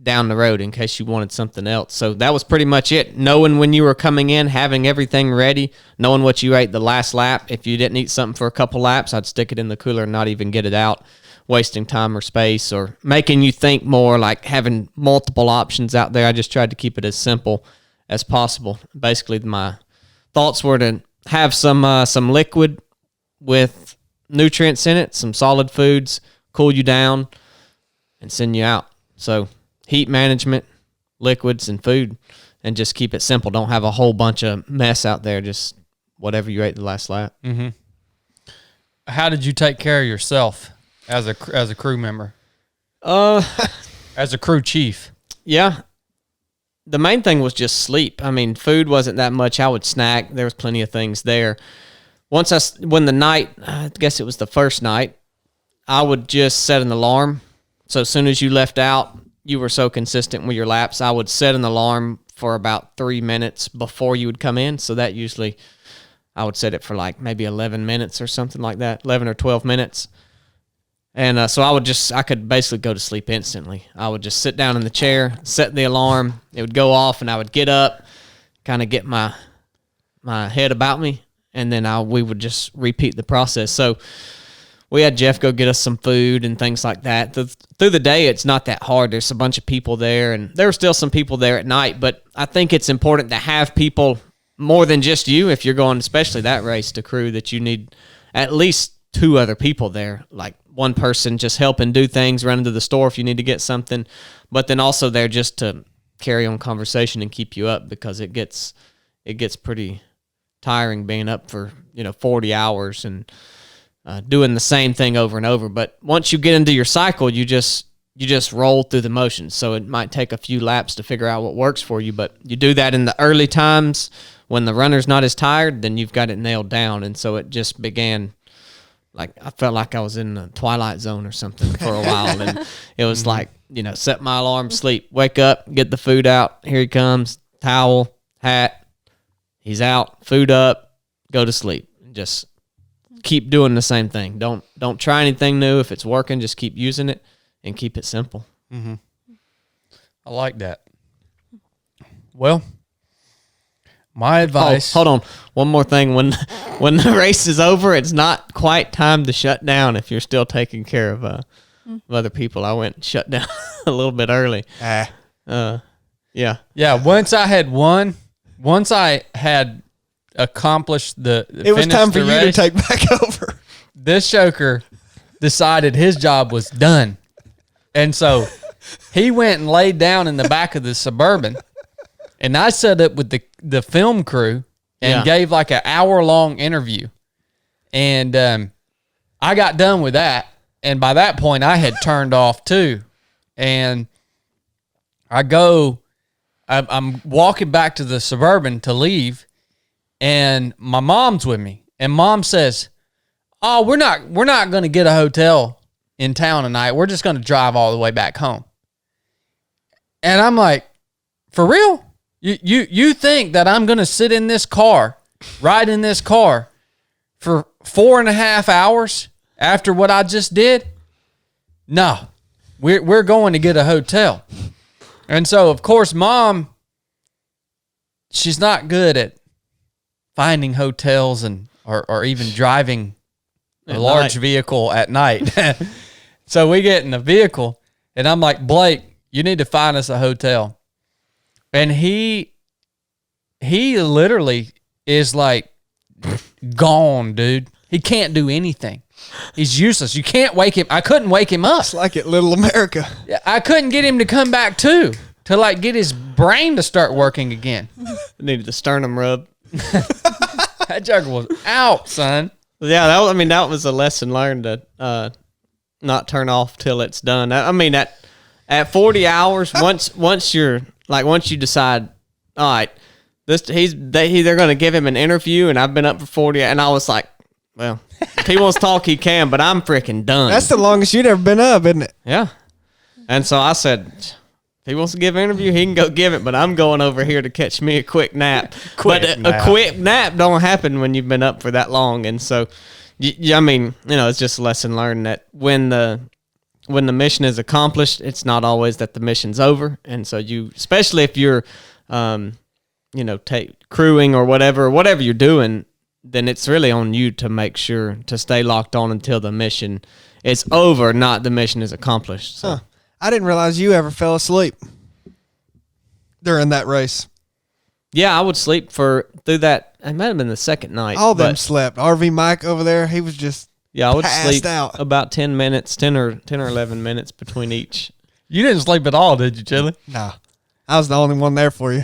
down the road in case you wanted something else. So that was pretty much it. Knowing when you were coming in, having everything ready, knowing what you ate the last lap. If you didn't eat something for a couple laps, I'd stick it in the cooler and not even get it out, wasting time or space or making you think more, like having multiple options out there. I just tried to keep it as simple as possible. Basically, my thoughts were to have some liquid with nutrients in it, some solid foods, cool you down, and send you out. So heat management, liquids, and food, and just keep it simple. Don't have a whole bunch of mess out there, just whatever you ate the last lap. Mm-hmm. How did you take care of yourself as a crew member? As a crew chief? Yeah. The main thing was just sleep. I mean, food wasn't that much. I would snack. There was plenty of things there. When the night, I guess it was the first night, I would just set an alarm. So as soon as you left out, you were so consistent with your laps, I would set an alarm for about 3 minutes before you would come in. So that usually, I would set it for like maybe 11 minutes or something like that, 11 or 12 minutes. And so I could basically go to sleep instantly. I would just sit down in the chair, set the alarm, it would go off, and I would get up, kind of get my head about me, and then we would just repeat the process. So we had Jeff go get us some food and things like that. Through the day, it's not that hard. There's a bunch of people there, and there were still some people there at night, but I think it's important to have people more than just you. If you're going, especially that race to crew, that you need at least 2 other people there, like one person just helping do things, running to the store if you need to get something, but then also there just to carry on conversation and keep you up, because it gets pretty tiring being up for 40 hours and doing the same thing over and over. But once you get into your cycle, you just roll through the motions. So it might take a few laps to figure out what works for you, but you do that in the early times when the runner's not as tired, then you've got it nailed down. And so it just began, like, I felt like I was in the Twilight Zone or something for a while. And it was like, set my alarm, sleep, wake up, get the food out. Here he comes, towel, hat. He's out, food up, go to sleep. Just keep doing the same thing. Don't try anything new. If it's working, just keep using it and keep it simple. Mm-hmm. I like that. Well, my advice. Hold on. One more thing. When the race is over, it's not quite time to shut down if you're still taking care of other people. I went and shut down a little bit early. Yeah. Yeah, once I had accomplished it was time for you to take back over. This choker decided his job was done. And so he went and laid down in the back of the Suburban, and I set up with the film crew and gave like an hour-long interview. And I got done with that, and by that point I had turned off too. And I'm walking back to the Suburban to leave, and my mom's with me. And Mom says, "Oh, we're not going to get a hotel in town tonight. We're just going to drive all the way back home." And I'm like, "For real? You think that I'm going to sit in this car, ride in this car for 4.5 hours after what I just did? No, we're going to get a hotel." And so, of course, Mom, she's not good at finding hotels or even driving a large vehicle at night. So we get in the vehicle, and I'm like, "Blake, you need to find us a hotel." And he literally is like, gone, dude. He can't do anything. He's useless. You can't wake him. I couldn't wake him up. It's like at Little America. I couldn't get him to come back to like get his brain to start working again. Needed the sternum rub. That jugger was out, son. Yeah, that was a lesson learned to not turn off till it's done. I mean, at 40 hours, once you decide, all right, they're going to give him an interview, and I've been up for 40, and I was like, well, if he wants to talk, he can, but I'm freaking done. That's the longest you'd ever been up, isn't it? Yeah. And so I said, if he wants to give an interview, he can go give it, but I'm going over here to catch me a quick nap. A quick nap don't happen when you've been up for that long. And so, I mean, it's just a lesson learned that when the mission is accomplished, it's not always that the mission's over. And so especially if you're, crewing or whatever you're doing, then it's really on you to make sure to stay locked on until the mission is over, not the mission is accomplished. So. I didn't realize you ever fell asleep during that race. Yeah, I would sleep through that. It might have been the second night. All of them slept. RV Mike over there, he was just I would sleep out. About 10 minutes, 10 or 11 minutes between each. You didn't sleep at all, did you, Chili? No. I was the only one there for you.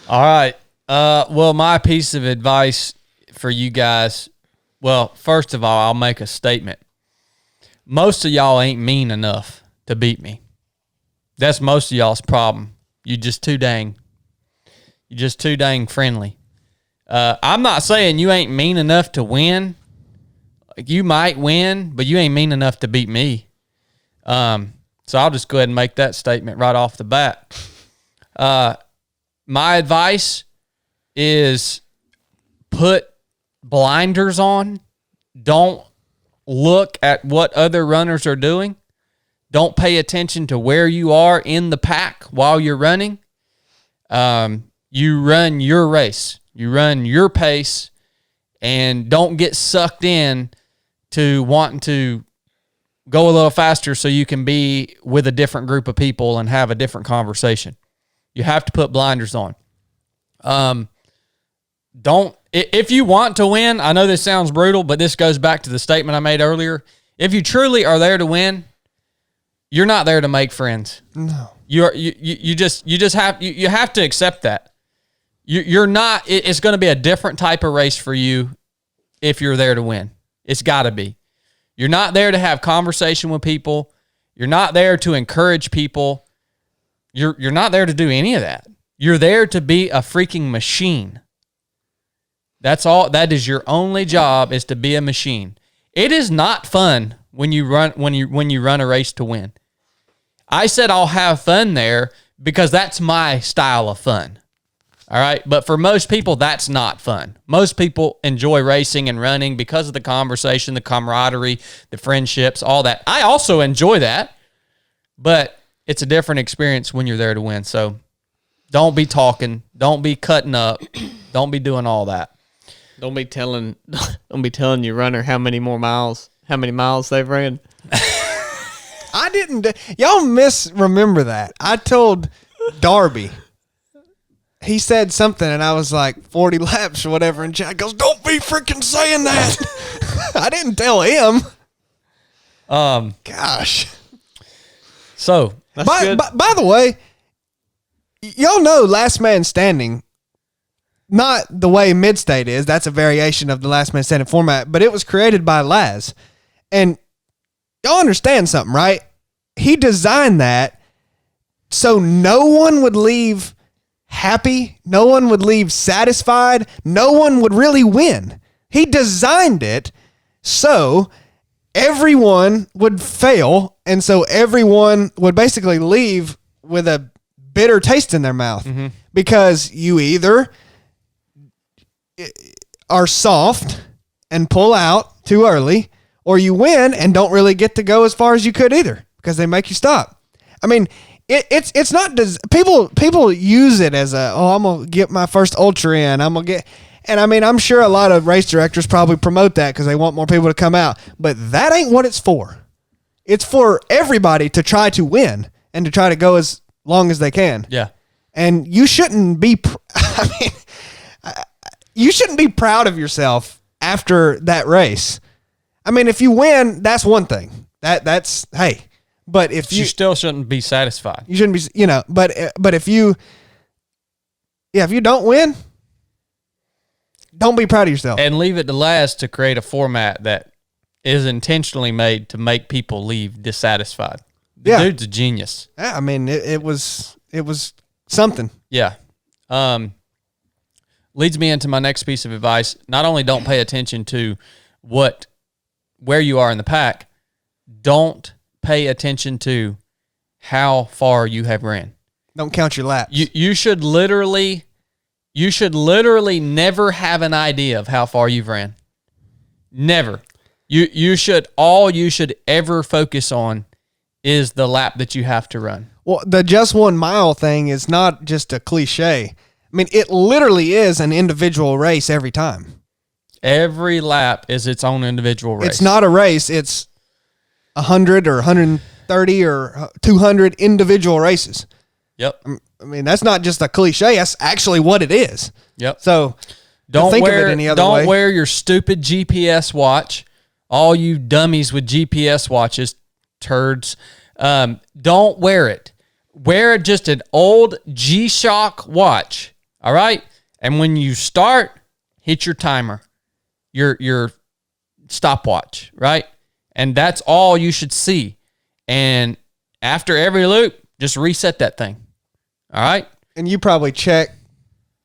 All right. Well, my piece of advice for you guys, well, first of all, I'll make a statement. Most of y'all ain't mean enough to beat me. That's most of y'all's problem. You're just too dang friendly. I'm not saying you ain't mean enough to win. Like, you might win, but you ain't mean enough to beat me. So I'll just go ahead and make that statement right off the bat. My advice is put blinders on. Don't look at what other runners are doing. Don't pay attention to where you are in the pack while you're running. You run your race. You run your pace, and don't get sucked in to wanting to go a little faster so you can be with a different group of people and have a different conversation. You have to put blinders on. If you want to win, I know this sounds brutal, but this goes back to the statement I made earlier. If you truly are there to win, you're not there to make friends. No. You have to accept that. You're not. It's going to be a different type of race for you if you're there to win. It's got to be. You're not there to have conversation with people. You're not there to encourage people. You're not there to do any of that. You're there to be a freaking machine. That's all. That is your only job, is to be a machine. It is not fun when you run a race to win. I said I'll have fun there because that's my style of fun. All right. But for most people, that's not fun. Most people enjoy racing and running because of the conversation, the camaraderie, the friendships, all that. I also enjoy that, but it's a different experience when you're there to win. So don't be talking. Don't be cutting up. Don't be doing all that. Don't be telling your runner how many miles they've ran. I didn't. Y'all misremember that. I told Darby. He said something, and I was like 40 laps or whatever, and Chad goes, "Don't be freaking saying that." I didn't tell him. Gosh. So, by the way, y'all know Last Man Standing, not the way MidState is. That's a variation of the Last Man Standing format, but it was created by Laz. And y'all understand something, right? He designed that so no one would leave happy, no one would leave satisfied, no one would really win. He designed it so everyone would fail, and so everyone would basically leave with a bitter taste in their mouth, because you either are soft and pull out too early, or you win and don't really get to go as far as you could either, because they make you stop. I mean, it's not people use it as I'm gonna get my first ultra in. And I mean, I'm sure a lot of race directors probably promote that because they want more people to come out, but that ain't what it's for. It's for everybody to try to win and to try to go as long as they can. yeah. And you shouldn't be. I mean, you shouldn't be proud of yourself after that race. I mean, if you win, that's one thing. That's hey. But if you still shouldn't be satisfied. You shouldn't be, but if you don't win, don't be proud of yourself. And leave it to last to create a format that is intentionally made to make people leave dissatisfied. The dude's a genius. Yeah, I mean, it was something. Yeah. Leads me into my next piece of advice. Not only don't pay attention to where you are in the pack, don't pay attention to how far you have ran. Don't count your laps. You should literally never have an idea of how far you've ran. Never. You should ever focus on is the lap that you have to run. Well, the just 1 mile thing is not just a cliche. I mean, it literally is an individual race every time. Every lap is its own individual race. It's not a race. It's 100 or 130 or 200 individual races. Yep. I mean, that's not just a cliche. That's actually what it is. Yep. So don't think of it any other way. Don't wear your stupid GPS watch. All you dummies with GPS watches, turds, don't wear it. Wear just an old G-Shock watch, all right? And when you start, hit your timer, your stopwatch, right? And that's all you should see. And after every loop, just reset that thing, all right? And you probably check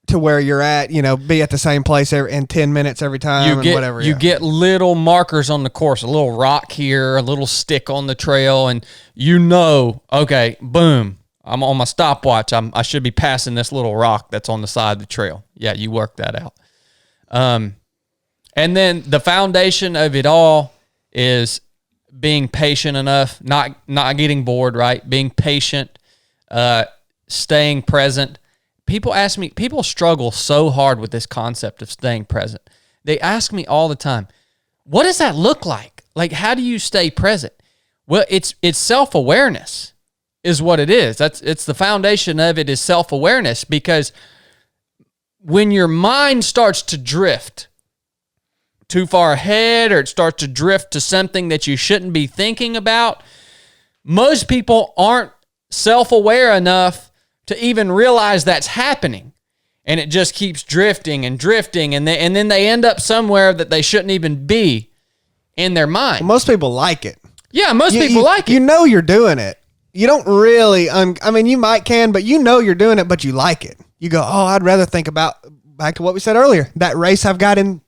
to where you're at, be at the same place in 10 minutes every time whatever. You get little markers on the course, a little rock here, a little stick on the trail, and okay, boom, I'm on my stopwatch. I should be passing this little rock that's on the side of the trail. Yeah, you work that out. And then the foundation of it all is being patient enough, not getting bored, right? Being patient, staying present. People struggle so hard with this concept of staying present. They ask me all the time, what does that look like? Like, how do you stay present? Well, it's self-awareness is what it is. It's the foundation of it is self-awareness, because when your mind starts to drift too far ahead, or it starts to drift to something that you shouldn't be thinking about, most people aren't self-aware enough to even realize that's happening. And it just keeps drifting and drifting, and then they end up somewhere that they shouldn't even be in their mind. Well, most people like it. Yeah, most people like it. You know you're doing it. You don't really, you might but you're doing it, but you like it. You go, oh, I'd rather think about, back to what we said earlier, that race I've got in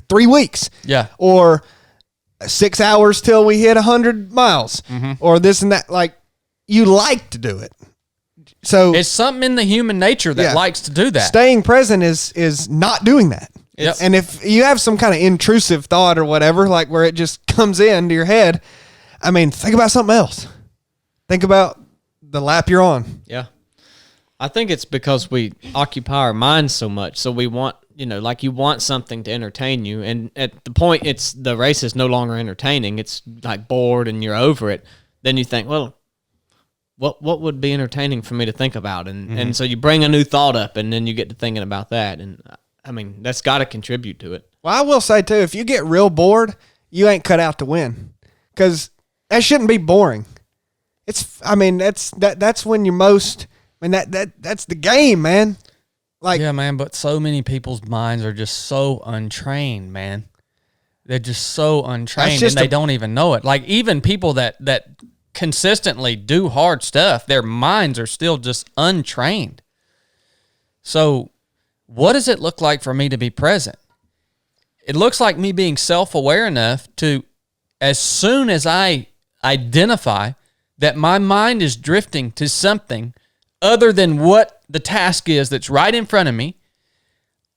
3 weeks. Yeah. Or 6 hours till we hit 100 miles. Mm-hmm. Or this and that. Like, you like to do it. So it's something in the human nature that likes to do that. Staying present is not doing that. Yep. And if you have some kind of intrusive thought or whatever, like where it just comes into your head, think about something else. Think about the lap you're on. Yeah. I think it's because we occupy our minds so much. So we want, you want something to entertain you. And at the point the race is no longer entertaining, it's like bored and you're over it. Then you think, well, what would be entertaining for me to think about? And so you bring a new thought up, and then you get to thinking about that. And that's got to contribute to it. Well, I will say too, if you get real bored, you ain't cut out to win, because that shouldn't be boring. That's when you're most. That's the game, man. Like, yeah, man. But so many people's minds are just so untrained, man. They're just so untrained, and they don't even know it. Like, even people that consistently do hard stuff, their minds are still just untrained. So what does it look like for me to be present? It looks like me being self-aware enough to, as soon as I identify that my mind is drifting to something other than what the task is that's right in front of me,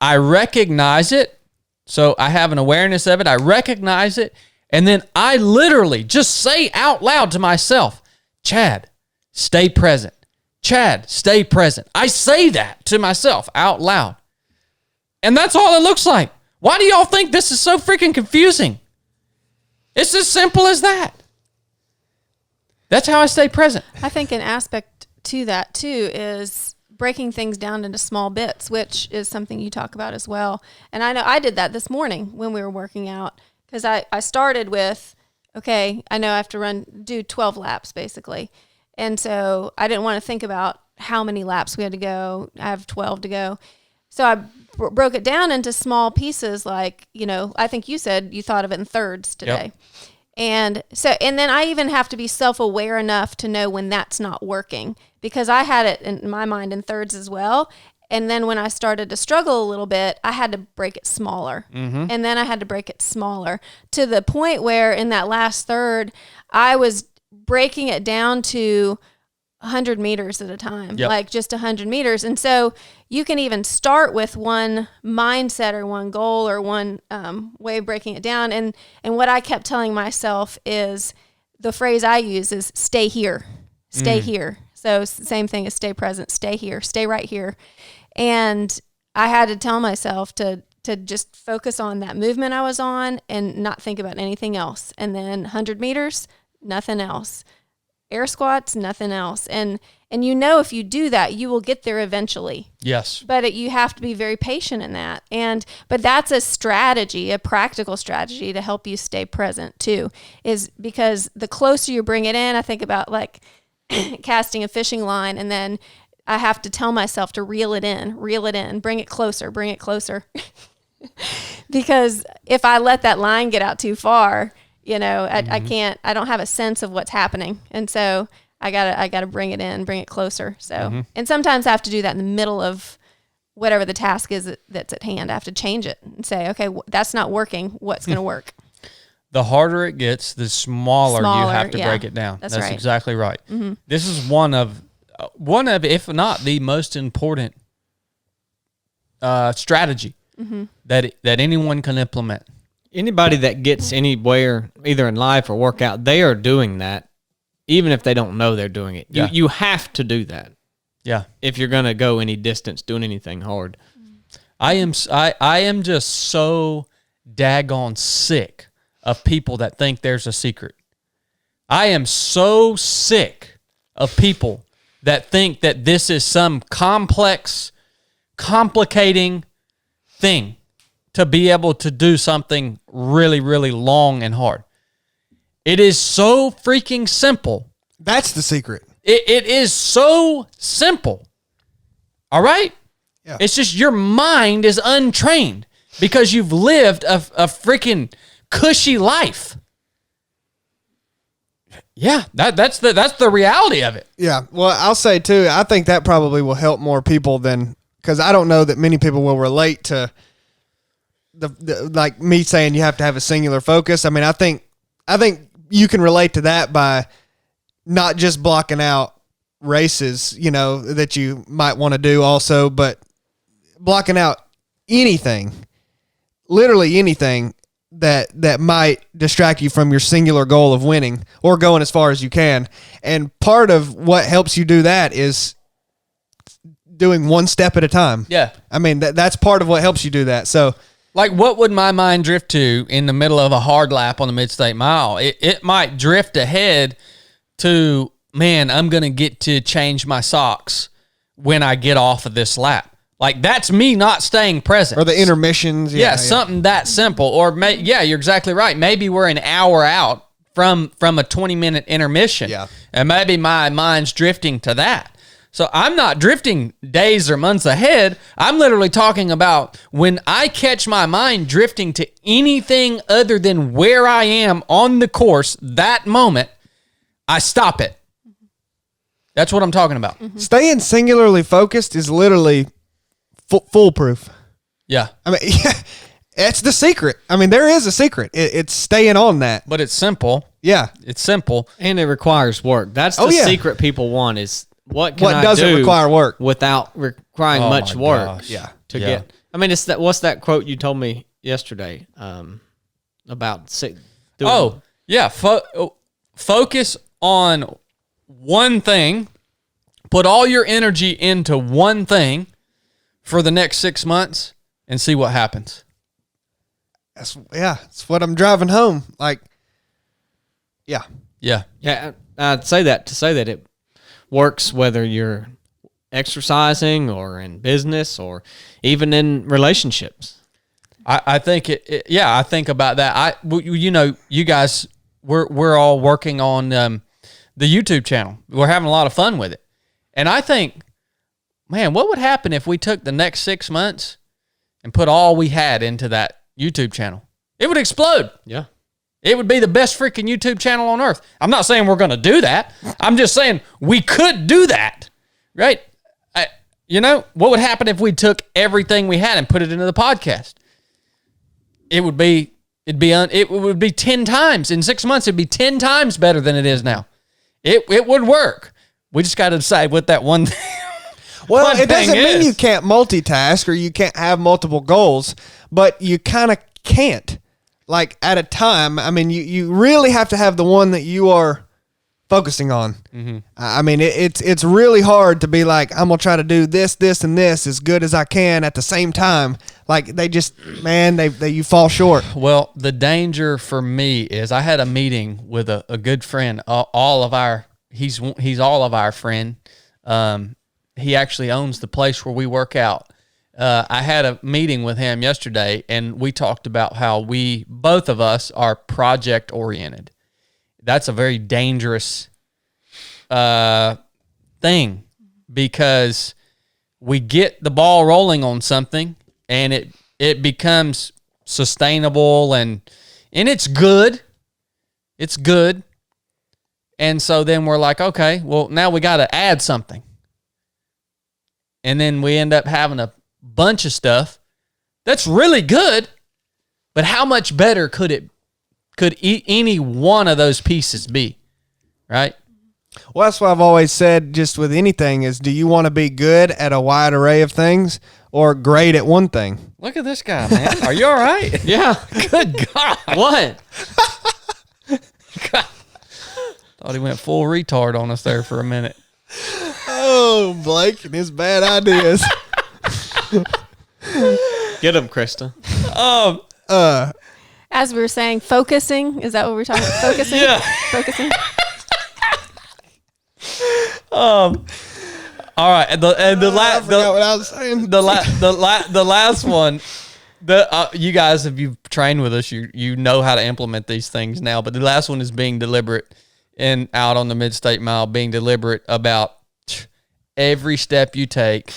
I recognize it. So I have an awareness of it. I recognize it. And then I literally just say out loud to myself, Chad, stay present. Chad, stay present. I say that to myself out loud. And that's all it looks like. Why do y'all think this is so freaking confusing? It's as simple as that. That's how I stay present. I think an aspect to that too is breaking things down into small bits, which is something you talk about as well. And I know I did that this morning when we were working out, because I started with, okay, I know I have to do 12 laps basically. And so I didn't want to think about how many laps we had to go. I have 12 to go. So I broke it down into small pieces, like, I think you said you thought of it in thirds today. Yep. And then I even have to be self-aware enough to know when that's not working, because I had it in my mind in thirds as well. And then when I started to struggle a little bit, I had to break it smaller. Mm-hmm. And then I had to break it smaller to the point where in that last third, I was breaking it down to 100 meters at a time, like just 100 meters. And so you can even start with one mindset or one goal or one way of breaking it down. And what I kept telling myself is, the phrase I use is stay here, stay here. So same thing as stay present, stay here, stay right here. And I had to tell myself to just focus on that movement I was on and not think about anything else. And then 100 meters, nothing else. Air squats, nothing else. And if you do that, you will get there eventually. Yes. But you have to be very patient in that. But that's a strategy, a practical strategy to help you stay present too, is because the closer you bring it in, I think about like casting a fishing line, and then I have to tell myself to reel it in, bring it closer. Because if I let that line get out too far, I don't have a sense of what's happening. And so I gotta bring it in, bring it closer. So, and sometimes I have to do that in the middle of whatever the task is that's at hand. I have to change it and say, okay, that's not working. What's going to work? The harder it gets, the smaller you have to break it down. That's right. Exactly right. Mm-hmm. This is one of, if not the most important strategy that anyone can implement. Anybody that gets anywhere, either in life or workout, they are doing that, even if they don't know they're doing it. Yeah. You have to do that. Yeah. If you're going to go any distance doing anything hard. I am just so daggone sick of people that think there's a secret. I am so sick of people that think that this is some complex, complicating thing to be able to do something really, really long and hard. It is so freaking simple. That's the secret. It is so simple. All right? Yeah. It's just your mind is untrained because you've lived a freaking cushy life. Yeah, that's the reality of it. Yeah. Well, I'll say too, I think that probably will help more people than, because I don't know that many people will relate to the like me saying you have to have a singular focus. I mean, I think you can relate to that by not just blocking out races, that you might want to do also, but blocking out anything, literally anything that might distract you from your singular goal of winning or going as far as you can. And part of what helps you do that is doing one step at a time. Yeah. I mean, that's part of what helps you do that. So, like, what would my mind drift to in the middle of a hard lap on the MidState Mile? It might drift ahead to, man, I'm going to get to change my socks when I get off of this lap. Like, that's me not staying present. Or the intermissions. Yeah, something that simple. Or, you're exactly right. Maybe we're an hour out from a 20-minute intermission. Yeah. And maybe my mind's drifting to that. So I'm not drifting days or months ahead. I'm literally talking about when I catch my mind drifting to anything other than where I am on the course, that moment, I stop it. That's what I'm talking about. Mm-hmm. Staying singularly focused is literally foolproof. Yeah. I mean, that's the secret. I mean, there is a secret. It's staying on that. But it's simple. Yeah. It's simple. And it requires work. That's the secret people want is, what doesn't require work without requiring much work? Gosh. Yeah. To get. I mean, it's that. What's that quote you told me yesterday? About focus on one thing. Put all your energy into one thing for the next 6 months and see what happens. That's what I'm driving home. Like, yeah. Yeah. Yeah. I'd say that to say that it works whether you're exercising or in business or even in relationships. I think I think about that. You guys, we're all working on the YouTube channel. We're having a lot of fun with it. And I think, man, what would happen if we took the next 6 months and put all we had into that YouTube channel? It would explode. Yeah. It would be the best freaking YouTube channel on earth. I'm not saying we're going to do that. I'm just saying we could do that, right? What would happen if we took everything we had and put it into the podcast? It would be 10 times. In 6 months, it'd be 10 times better than it is now. It would work. We just got to decide what that one thing Well, it doesn't mean you can't multitask or you can't have multiple goals, but you kind of can't. Like at a time, I mean, you really have to have the one that you are focusing on. Mm-hmm. I mean, it's really hard to be like, I'm going to try to do this, this, and this as good as I can at the same time. Like they just, man, you fall short. Well, the danger for me is I had a meeting with a good friend, he's all of our friend. He actually owns the place where we work out. I had a meeting with him yesterday, and we talked about how both of us are project oriented. That's a very dangerous thing because we get the ball rolling on something, and it becomes sustainable and it's good. It's good. And so then we're like, okay, well, now we got to add something. And then we end up having a bunch of stuff that's really good, but how much better could any one of those pieces be, right? Well, that's what I've always said just with anything is, do you want to be good at a wide array of things or great at one thing? Look at this guy, man. Are you all right? Yeah. Good God. What? God. Thought he went full retard on us there for a minute. Oh, Blake and his bad ideas. Get him, Krista. As we were saying, focusing. Is that what we're talking about? Focusing? Yeah. Focusing. All right. I forgot what I was saying. The last one. You guys, if you've trained with us, you know how to implement these things now. But the last one is being deliberate and out on the MidState Mile, being deliberate about every step you take,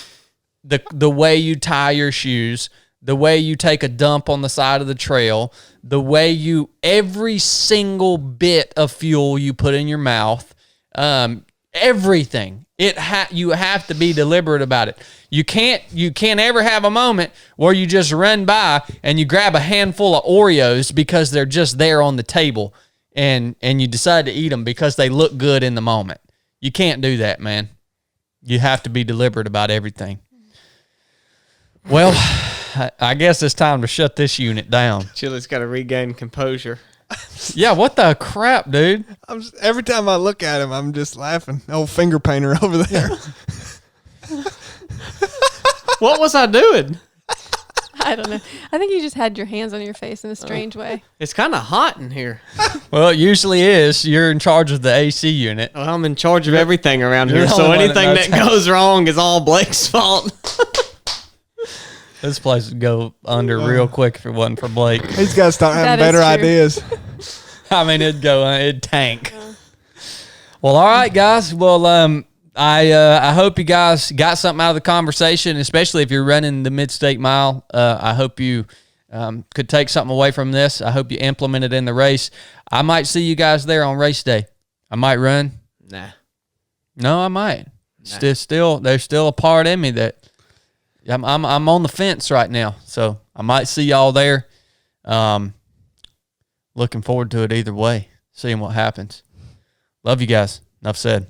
the way you tie your shoes, the way you take a dump on the side of the trail, the way every single bit of fuel you put in your mouth, everything. You have to be deliberate about it. You can't ever have a moment where you just run by and you grab a handful of Oreos because they're just there on the table and you decide to eat them because they look good in the moment. You can't do that, man. You have to be deliberate about everything. Well, I guess it's time to shut this unit down. Chili's got to regain composure. Yeah, what the crap, dude? Every time I look at him, I'm just laughing. Old finger painter over there. What was I doing? I don't know. I think you just had your hands on your face in a strange way. It's kind of hot in here. Well, it usually is. You're in charge of the AC unit. Well, I'm in charge of everything around You're here, the so only one anything that that knows goes wrong is all Blake's fault. This place would go under real quick if it wasn't for Blake. He's got to start having That is better true. ideas. I mean, it'd tank. Well, all right, guys. Well, I hope you guys got something out of the conversation, especially if you're running the MidState Mile. I hope you could take something away from this. I hope you implement it in the race. I might see you guys there on race day. I might run. Nah. No, I might. Nah. Still, there's still a part in me that I'm on the fence right now. So I might see y'all there. Looking forward to it either way. Seeing what happens. Love you guys. Enough said.